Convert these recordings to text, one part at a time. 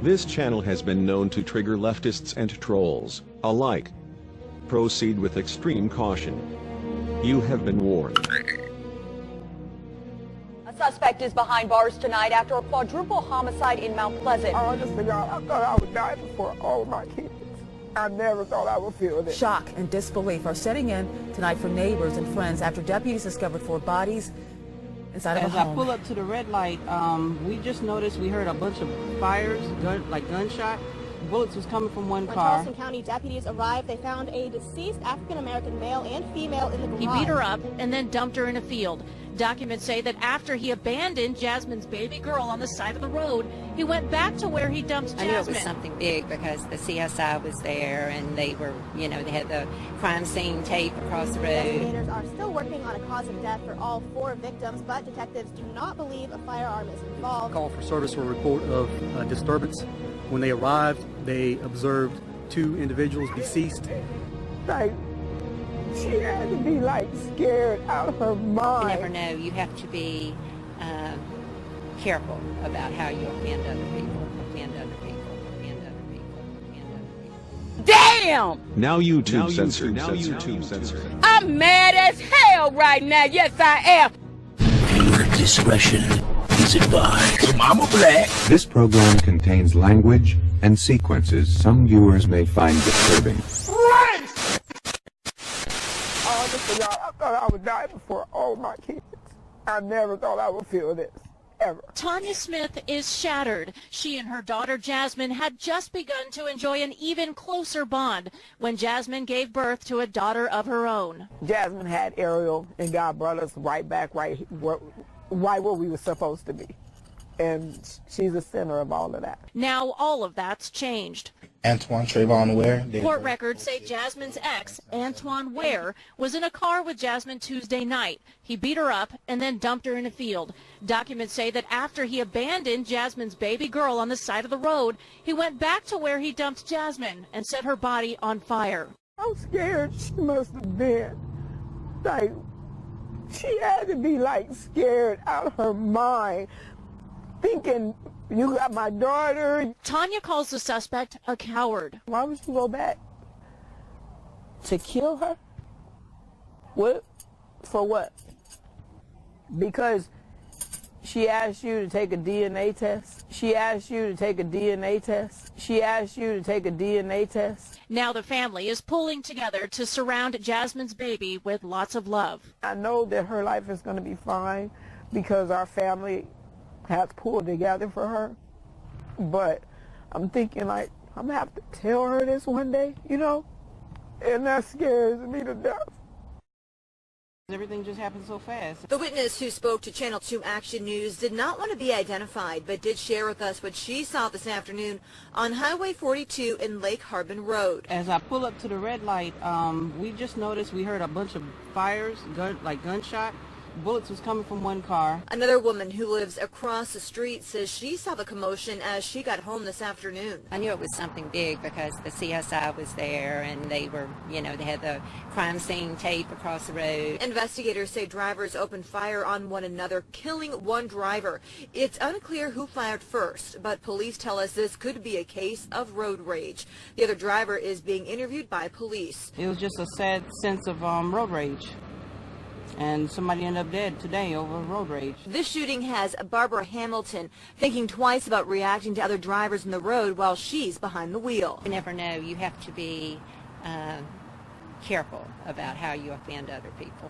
This channel has been known to trigger leftists and trolls alike. Proceed with extreme caution. You have been warned. A suspect is behind bars tonight after a quadruple homicide in Mount Pleasant. Honestly, y'all, I thought I would die before all of my kids. I never thought I would feel this. Shock and disbelief are setting in tonight for neighbors and friends after deputies discovered 4 bodies inside of a home. As I pull up to the red light, we just noticed we heard a bunch of fires, like gunshot. Bullets was coming from one car. When Charleston County deputies arrived, they found a deceased African-American male and female in the garage. He beat her up and then dumped her in a field. Documents say that after he abandoned Jasmine's baby girl on the side of the road, he went back to where he dumped Jasmine. I knew it was something big because the CSI was there and they were, they had the crime scene tape across the road. Investigators are still working on a cause of death for all 4 victims, but detectives do not believe a firearm is involved. Call for service or report of disturbance. When they arrived, they observed 2 individuals deceased. Like, she had to be like scared out of her mind. You never know. You have to be careful about how you offend other people. Damn! Now YouTube censored. I'm mad as hell right now. Yes, I am. Viewer discretion is advised. Mama Black. This program contains language and sequences some viewers may find disturbing. Honestly, y'all, I thought I would die before all of my kids. I never thought I would feel this, ever. Tanya Smith is shattered. She and her daughter Jasmine had just begun to enjoy an even closer bond when Jasmine gave birth to a daughter of her own. Jasmine had Ariel, and God brought us right back right where we were supposed to be. And she's the center of all of that. Now all of that's changed. Antoine Trayvon Ware. Court records say Jasmine's ex, Antoine Ware, was in a car with Jasmine Tuesday night. He beat her up and then dumped her in a field. Documents say that after he abandoned Jasmine's baby girl on the side of the road, he went back to where he dumped Jasmine and set her body on fire. I'm scared she must have been. Like, she had to be like scared out of her mind, thinking, you got my daughter. Tanya calls the suspect a coward. Why would you go back? To kill her? What? For what? Because she asked you to take a DNA test. She asked you to take a DNA test. She asked you to take a DNA test. Now the family is pulling together to surround Jasmine's baby with lots of love. I know that her life is going to be fine because our family has pulled together for her, but I'm thinking like I'm gonna have to tell her this one day, and that scares me to death. Everything just happened so fast. The witness who spoke to Channel 2 Action News did not want to be identified, but did share with us what she saw this afternoon on Highway 42 in Lake Harbin Road. As I pull up to the red light, we just noticed we heard a bunch of fires, like gunshot. Bullets was coming from one car. Another woman who lives across the street says she saw the commotion as she got home this afternoon. I knew it was something big because the CSI was there and they were, they had the crime scene tape across the road. Investigators say drivers opened fire on one another, killing one driver. It's unclear who fired first, but police tell us this could be a case of road rage. The other driver is being interviewed by police. It was just a sad sense of road rage. And somebody ended up dead today over road rage. This shooting has Barbara Hamilton thinking twice about reacting to other drivers in the road while she's behind the wheel. You never know. You have to be careful about how you offend other people.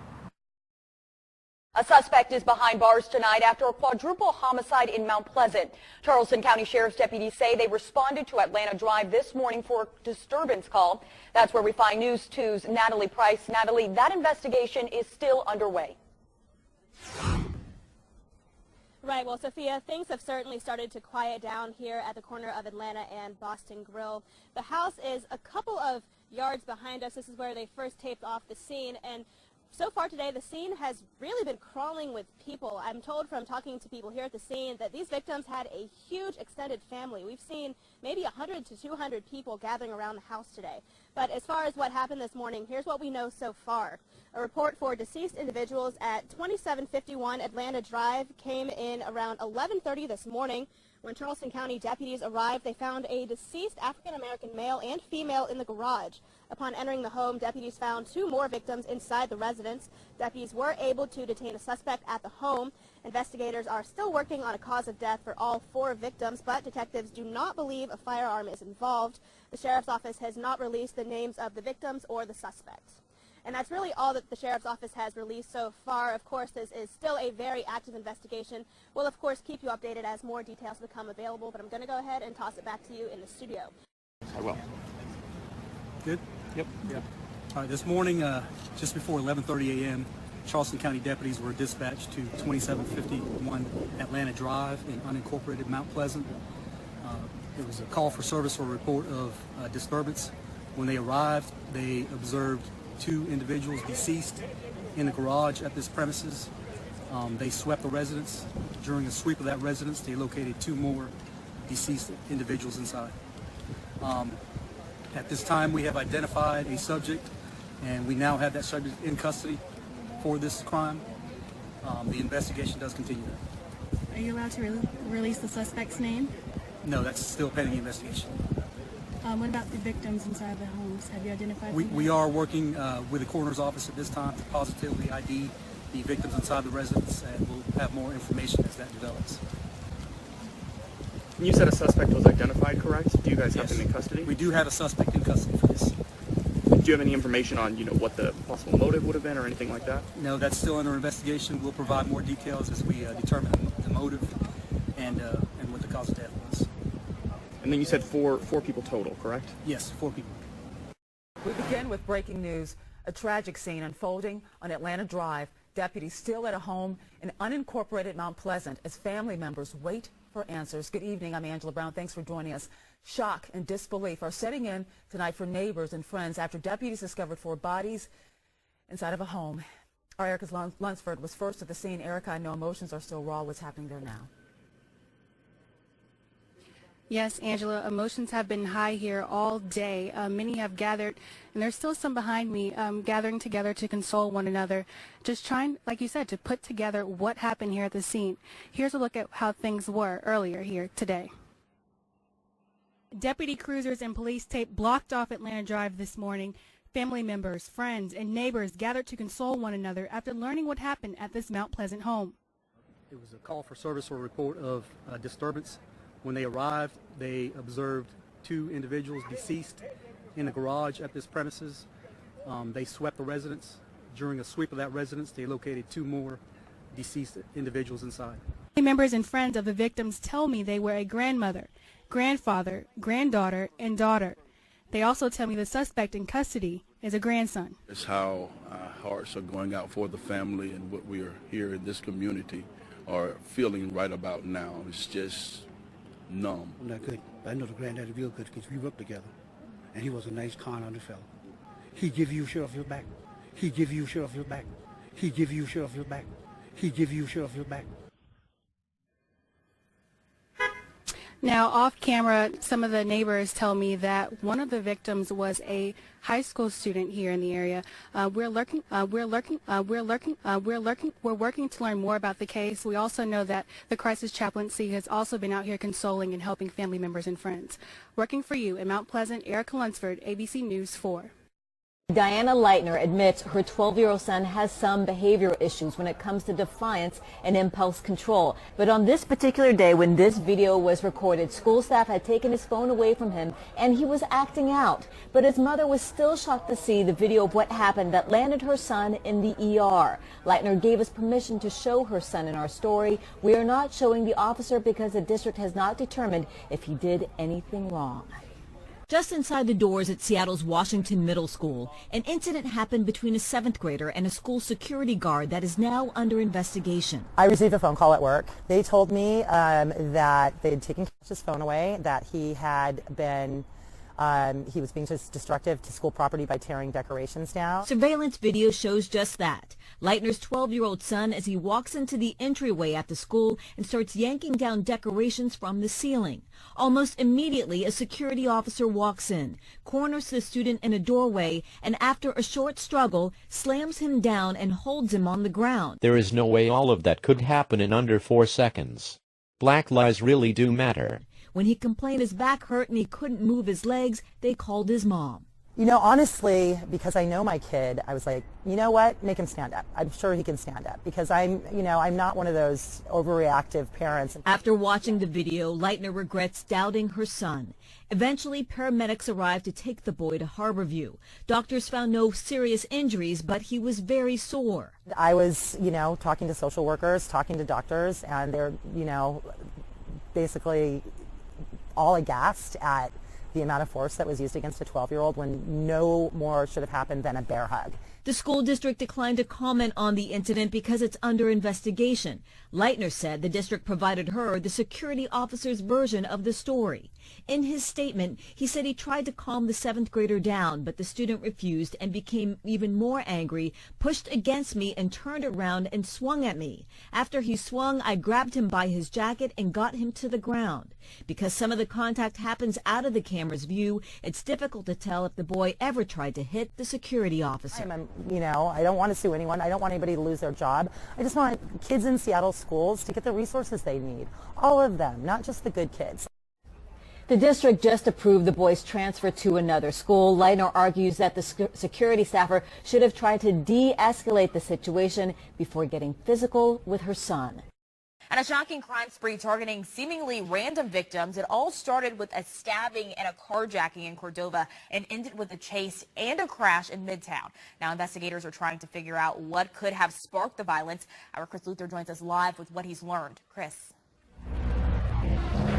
A suspect is behind bars tonight after a quadruple homicide in Mount Pleasant. Charleston County Sheriff's deputies say they responded to Atlanta Drive this morning for a disturbance call. That's where we find News 2's Natalie Price. Natalie, that investigation is still underway. Right, well, Sophia, things have certainly started to quiet down here at the corner of Atlanta and Boston Grill. The house is a couple of yards behind us. This is where they first taped off the scene, and so far today, the scene has really been crawling with people. I'm told from talking to people here at the scene that these victims had a huge extended family. We've seen maybe 100 to 200 people gathering around the house today. But as far as what happened this morning, here's what we know so far. A report for deceased individuals at 2751 Atlanta Drive came in around 11:30 this morning. When Charleston County deputies arrived, they found a deceased African-American male and female in the garage. Upon entering the home, deputies found 2 more victims inside the residence. Deputies were able to detain a suspect at the home. Investigators are still working on a cause of death for all 4 victims, but detectives do not believe a firearm is involved. The sheriff's office has not released the names of the victims or the suspects. And that's really all that the sheriff's office has released so far. Of course, this is still a very active investigation. We'll, of course, keep you updated as more details become available, but I'm going to go ahead and toss it back to you in the studio. I will. Good? Yep. Yeah. All right, this morning, just before 11:30 a.m., Charleston County deputies were dispatched to 2751 Atlanta Drive in unincorporated Mount Pleasant. It was a call for service or a report of disturbance. When they arrived, they observed 2 individuals deceased in the garage at this premises. They swept the residence. During a sweep of that residence, they located 2 more deceased individuals inside. At this time, we have identified a subject, and we now have that subject in custody for this crime. The investigation does continue. Are you allowed to release the suspect's name? No, that's still pending investigation. What about the victims inside the homes? Have you identified them? We are working with the coroner's office at this time to positively ID the victims inside the residence, and we'll have more information as that develops. You said a suspect was identified, correct? Do you guys have him in custody? We do have a suspect in custody for this. Do you have any information on, what the possible motive would have been or anything like that? No, that's still under investigation. We'll provide more details as we determine the motive and what the cause of death was. And then you said four people total, correct? Yes, 4 people. We begin with breaking news. A tragic scene unfolding on Atlanta Drive. Deputies still at a home in unincorporated Mount Pleasant as family members wait for answers. Good evening. I'm Angela Brown. Thanks for joining us. Shock and disbelief are setting in tonight for neighbors and friends after deputies discovered 4 bodies inside of a home. Our Erica Lunsford was first at the scene. Erica, I know emotions are still raw. What's happening there now? Yes, Angela, emotions have been high here all day. Many have gathered, and there's still some behind me, gathering together to console one another, just trying, like you said, to put together what happened here at the scene. Here's a look at how things were earlier here today. Deputy cruisers and police tape blocked off Atlanta Drive this morning. Family members, friends, and neighbors gathered to console one another after learning what happened at this Mount Pleasant home. It was a call for service or a report of disturbance. When they arrived, they observed 2 individuals deceased in the garage at this premises. They swept the residence. During a sweep of that residence, they located 2 more deceased individuals inside. Members and friends of the victims tell me they were a grandmother, grandfather, granddaughter, and daughter. They also tell me the suspect in custody is a grandson. It's how our hearts are going out for the family and what we are here in this community are feeling right about now. It's just numb. I'm not good. I know the granddaddy real good because we worked together. And he was a nice, kind-hearted fellow. He give you shirt off your back. He give you shirt off your back. He give you shirt off your back. He give you shirt off your back. Now, off camera, some of the neighbors tell me that one of the victims was a high school student here in the area. We're working to learn more about the case. We also know that the crisis chaplaincy has also been out here consoling and helping family members and friends. Working for you in Mount Pleasant, Erica Lunsford, ABC News 4. Diana Leitner admits her 12-year-old son has some behavioral issues when it comes to defiance and impulse control. But on this particular day when this video was recorded, school staff had taken his phone away from him and he was acting out. But his mother was still shocked to see the video of what happened that landed her son in the ER. Leitner gave us permission to show her son in our story. We are not showing the officer because the district has not determined if he did anything wrong. Just inside the doors at Seattle's Washington Middle School, an incident happened between a 7th grader and a school security guard that is now under investigation. I received a phone call at work. They told me that they had taken his phone away, that he had been He was being just destructive to school property by tearing decorations down. Surveillance video shows just that. Leitner's 12-year-old son as he walks into the entryway at the school and starts yanking down decorations from the ceiling. Almost immediately, a security officer walks in, corners the student in a doorway, and after a short struggle, slams him down and holds him on the ground. There is no way all of that could happen in under 4 seconds. Black lives really do matter. When he complained his back hurt and he couldn't move his legs, they called his mom. You know, honestly, because I know my kid, I was like, you know what, make him stand up. I'm sure he can stand up because I'm not one of those overreactive parents. After watching the video, Leitner regrets doubting her son. Eventually, paramedics arrived to take the boy to Harborview. Doctors found no serious injuries, but he was very sore. I was, talking to social workers, talking to doctors, and they're, basically all aghast at the amount of force that was used against a 12-year-old when no more should have happened than a bear hug. The school district declined to comment on the incident because it's under investigation. Leitner said the district provided her the security officer's version of the story. In his statement, he said he tried to calm the 7th grader down, but the student refused and became even more angry, pushed against me and turned around and swung at me. After he swung, I grabbed him by his jacket and got him to the ground. Because some of the contact happens out of the camera's view, it's difficult to tell if the boy ever tried to hit the security officer. I don't want to sue anyone. I don't want anybody to lose their job. I just want kids in Seattle schools to get the resources they need. All of them, not just the good kids. The district just approved the boy's transfer to another school. Leitner argues that the security staffer should have tried to de-escalate the situation before getting physical with her son. And a shocking crime spree targeting seemingly random victims. It all started with a stabbing and a carjacking in Cordova and ended with a chase and a crash in Midtown. Now investigators are trying to figure out what could have sparked the violence. Our Chris Luther joins us live with what he's learned. Chris.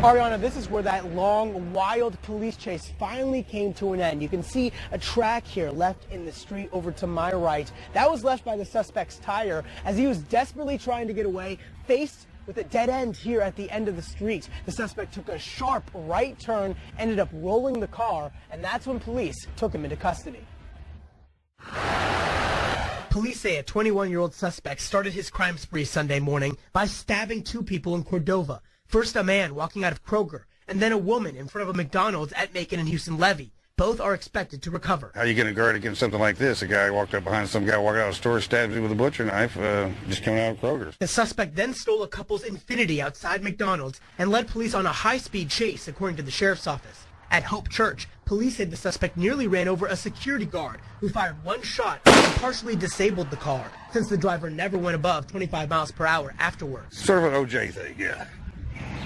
Ariana, this is where that long, wild police chase finally came to an end. You can see a track here left in the street over to my right. That was left by the suspect's tire as he was desperately trying to get away, faced with a dead end here at the end of the street. The suspect took a sharp right turn, ended up rolling the car, and that's when police took him into custody. Police say a 21-year-old suspect started his crime spree Sunday morning by stabbing 2 people in Cordova. First a man walking out of Kroger, and then a woman in front of a McDonald's at Macon and Houston Levy. Both are expected to recover. How are you going to guard against something like this? A guy walked up behind some guy walking out of the store, stabs me with a butcher knife, just coming out of Kroger's. The suspect then stole a couple's Infiniti outside McDonald's and led police on a high-speed chase, according to the sheriff's office. At Hope Church, police said the suspect nearly ran over a security guard who fired 1 shot and partially disabled the car, since the driver never went above 25 miles per hour afterwards. Sort of an OJ thing, yeah.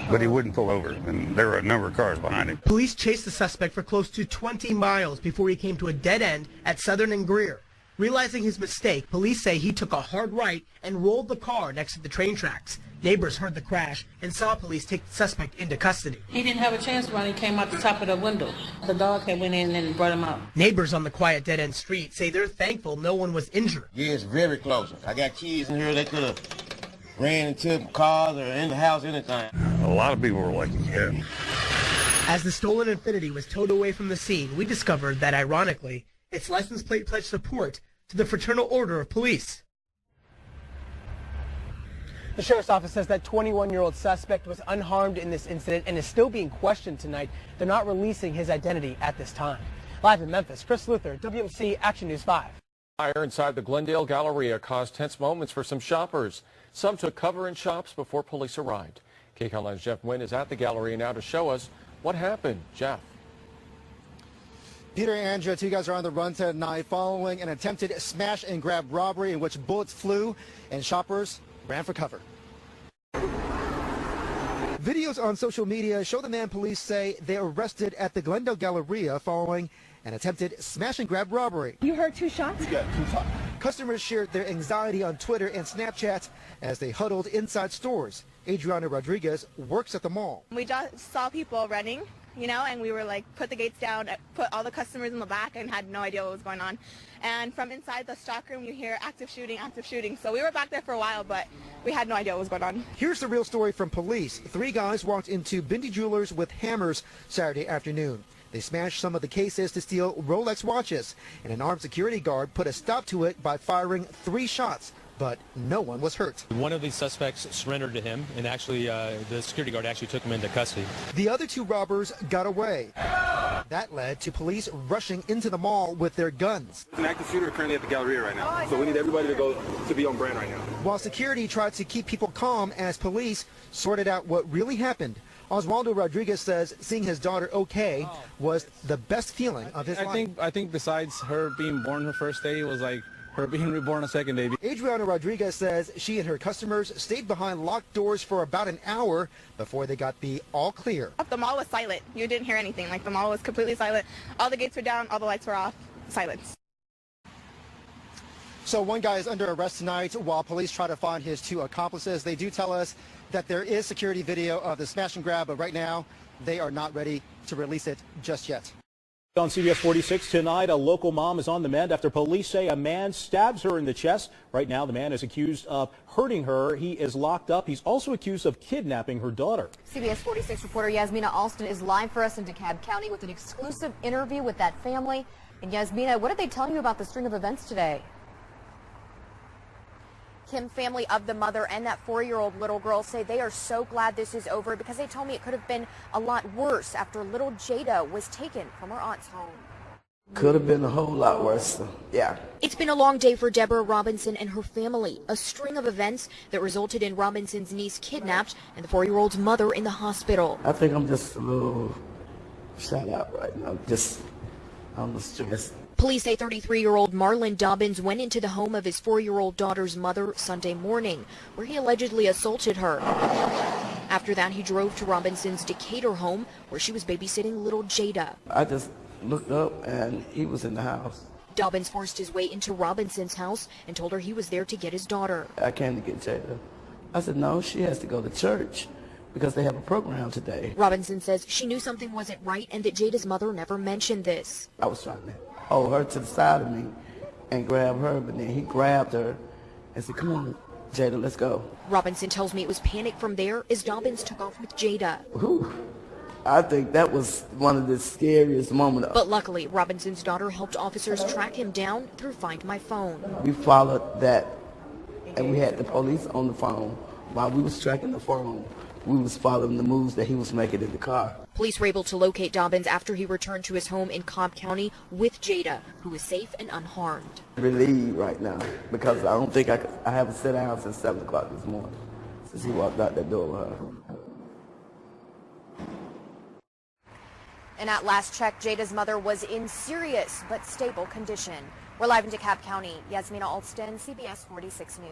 But he wouldn't pull over, and there were a number of cars behind him. Police chased the suspect for close to 20 miles before he came to a dead end at Southern and Greer. Realizing his mistake, police say he took a hard right and rolled the car next to the train tracks. Neighbors heard the crash and saw police take the suspect into custody. He didn't have a chance to run. He came out the top of the window. The dog had went in and brought him out. Neighbors on the quiet dead-end street say they're thankful no one was injured. Yeah, it's very close. I got kids in here. They could have ran into cars or in the house, anything. A lot of people were lucky, yeah. As the stolen Infiniti was towed away from the scene, we discovered that, ironically, its license plate pledged support to the Fraternal Order of Police. The sheriff's office says that 21-year-old suspect was unharmed in this incident and is still being questioned tonight. They're not releasing his identity at this time. Live in Memphis, Chris Luther, WMC Action News 5. Fire inside the Glendale Galleria caused tense moments for some shoppers. Some took cover in shops before police arrived. KCON's Jeff Nguyen is at the Galleria now to show us what happened. Jeff. Peter and Andrea, 2 guys are on the run tonight following an attempted smash and grab robbery in which bullets flew and shoppers ran for cover. Videos on social media show the man police say they arrested at the Glendale Galleria following an attempted smash and grab robbery. You heard 2 shots? We got 2 shots. Customers shared their anxiety on Twitter and Snapchat as they huddled inside stores. Adriana Rodriguez works at the mall. We just saw people running, and we were like, put the gates down, put all the customers in the back, and had no idea what was going on. And from inside the stockroom, you hear active shooting, active shooting. So we were back there for a while, but we had no idea what was going on. Here's the real story from police. 3 guys walked into Bindi Jewelers with hammers Saturday afternoon. They smashed some of the cases to steal Rolex watches, and an armed security guard put a stop to it by firing 3 shots, but no one was hurt. One of these suspects surrendered to him, and actually the security guard actually took him into custody. The other 2 robbers got away. That led to police rushing into the mall with their guns. An active shooter currently at the Galleria right now, so we need everybody to be on brand right now. While security tried to keep people calm as police sorted out what really happened, Oswaldo Rodriguez says seeing his daughter okay was the best feeling of his life. I think besides her being born her first day, it was like her being reborn a second day. Adriana Rodriguez says she and her customers stayed behind locked doors for about an hour before they got the all clear. The mall was silent. You didn't hear anything. Like, the mall was completely silent. All the gates were down, all the lights were off. Silence. So one guy is under arrest tonight while police try to find his 2 accomplices. They do tell us that there is security video of the smash and grab, but right now they are not ready to release it just yet. On CBS 46 tonight, a local mom is on the mend after police say a man stabs her in the chest. Right now, the man is accused of hurting her. He is locked up. He's also accused of kidnapping her daughter. CBS 46 reporter Yasmina Alston is live for us in DeKalb County with an exclusive interview with that family. And Yasmina, what are they telling you about the string of events today? Kim, family of the mother and that 4-year-old little girl say they are so glad this is over because they told me it could have been a lot worse after little Jada was taken from her aunt's home. Could have been a whole lot worse. Yeah. It's been a long day for Deborah Robinson and her family. A string of events that resulted in Robinson's niece kidnapped and the 4-year-old's mother in the hospital. I think I'm just a little shut out right now. I'm stressed. Police say 33-year-old Marlon Dobbins went into the home of his 4-year-old daughter's mother Sunday morning, where he allegedly assaulted her. After that, he drove to Robinson's Decatur home, where she was babysitting little Jada. I just looked up and he was in the house. Dobbins forced his way into Robinson's house and told her he was there to get his daughter. I came to get Jada. I said, no, she has to go to church because they have a program today. Robinson says she knew something wasn't right and that Jada's mother never mentioned this. I was trying to hold her to the side of me and grab her, but then he grabbed her and said, come on, Jada, let's go. Robinson tells me it was panic from there as Dobbins took off with Jada. Whew. I think that was one of the scariest moments. But luckily, Robinson's daughter helped officers track him down through Find My Phone. We followed that, and we had the police on the phone. While we was tracking the phone, we was following the moves that he was making in the car. Police were able to locate Dobbins after he returned to his home in Cobb County with Jada, who is safe and unharmed. Relieved right now because I don't think I haven't sat down since 7 o'clock this morning since he walked out that door with her. And at last check, Jada's mother was in serious but stable condition. We're live in DeKalb County. Yasmina Alston, CBS 46 News.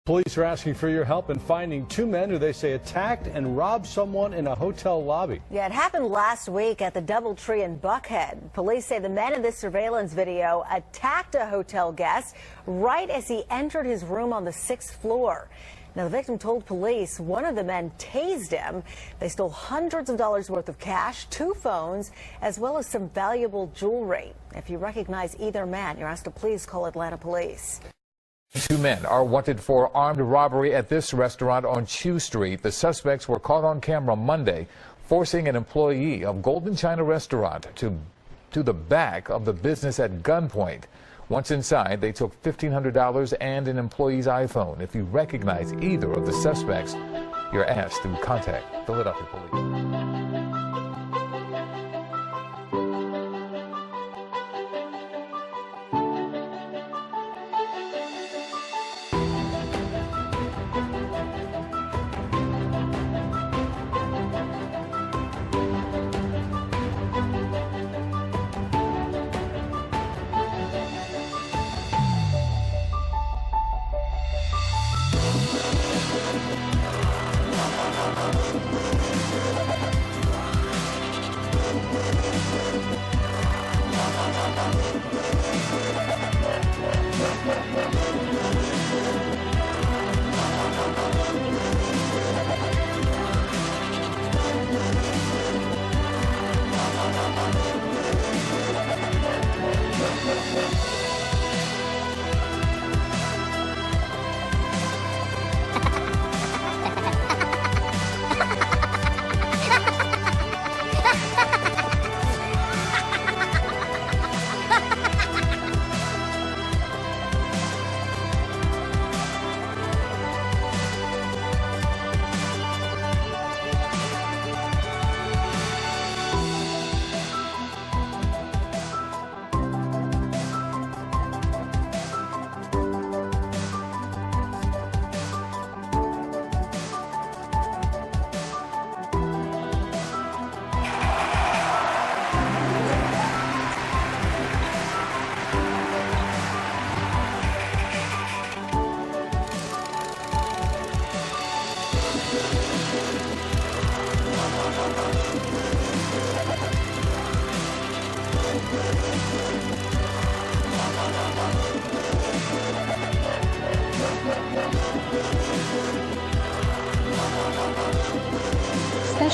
Police are asking for your help in finding 2 men who they say attacked and robbed someone in a hotel lobby. Yeah, it happened last week at the DoubleTree in Buckhead. Police say the men in this surveillance video attacked a hotel guest right as he entered his room on the 6th floor. Now, the victim told police one of the men tased him. They stole hundreds of dollars worth of cash, 2 phones, as well as some valuable jewelry. If you recognize either man, you're asked to please call Atlanta police. 2 men are wanted for armed robbery at this restaurant on Chew Street. The suspects were caught on camera Monday, forcing an employee of Golden China Restaurant to the back of the business at gunpoint. Once inside, they took $1,500 and an employee's iPhone. If you recognize either of the suspects, you're asked to contact Philadelphia Police.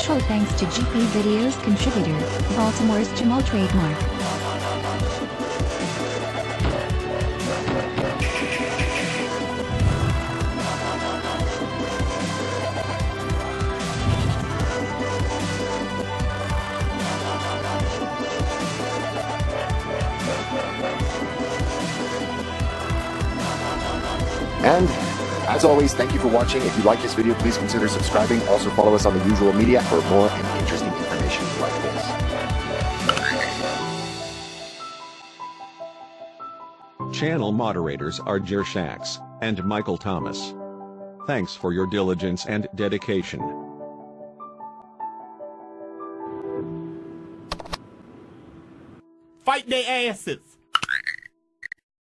Special thanks to GP Videos contributor, Baltimore's Jamal Trademark. And as always, thank you for watching. If you like this video, please consider subscribing. Also follow us on the usual media for more and interesting information like this. Channel moderators are Jer Shax and Michael Thomas. Thanks for your diligence and dedication. Fight their asses!